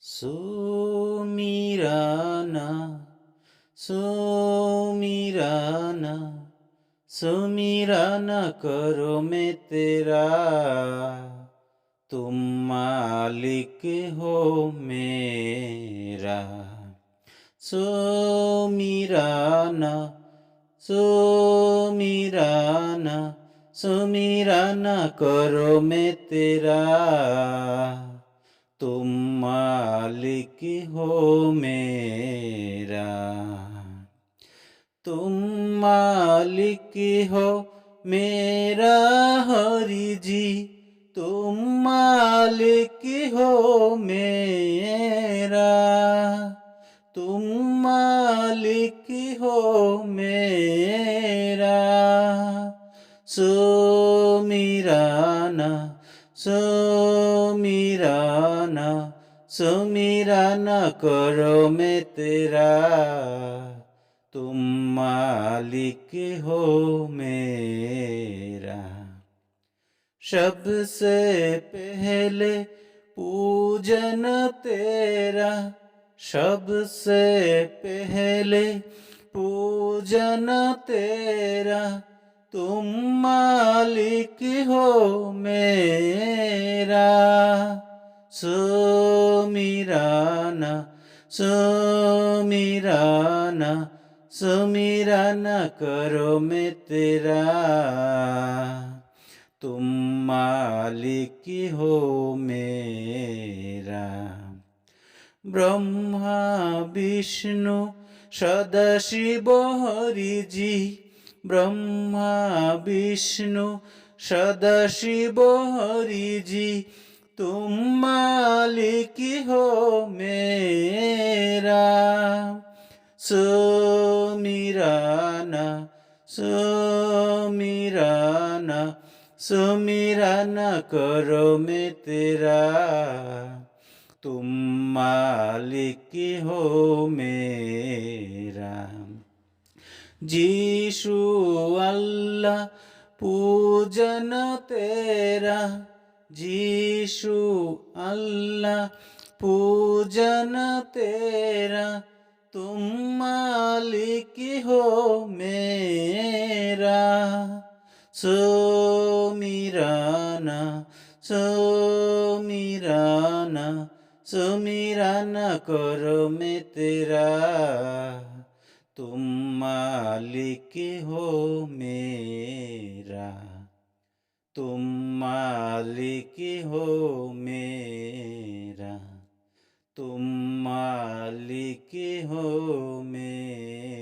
सुमिराना सुमिराना सुमिराना करो मैं तेरा। तुम मालिक हो मेरा। सुमिराना सुमिराना सुमिराना करो मैं तेरा। तुम मालिक हो मेरा। तुम मालिक हो मेरा हरि जी। तुम मालिक हो मेरा। तुम मालिक हो मेरा। सुमिराना सुमिराना सुमिराना करो मैं तेरा। तुम मालिक हो मेरा। सबसे पहले पूजन तेरा। सबसे पहले पूजन तेरा। तुम मालिक हो मेरा। सुमिराना सुमिराना सुमिराना करो मैं तेरा। तुम मालिक हो मेरा। ब्रह्मा विष्णु सदाशिव हरि जी। ब्रह्मा विष्णु सदाशिव हरि जी। तुम मालिक हो मेरा। सुमिराना सुमिराना सुमिराना करो मैं तेरा। तुम मालिक हो मेरा। जीशु अल्लाह पूजन तेरा। जीशु अल्लाह पूजन तेरा। तुम मालिक हो मेरा। सुमिराना सुमिराना सुमिराना करो मैं तेरा। तुम मालिक हो मेरा। तुम मालिक हो मेरा। तुम मालिक हो मेरा।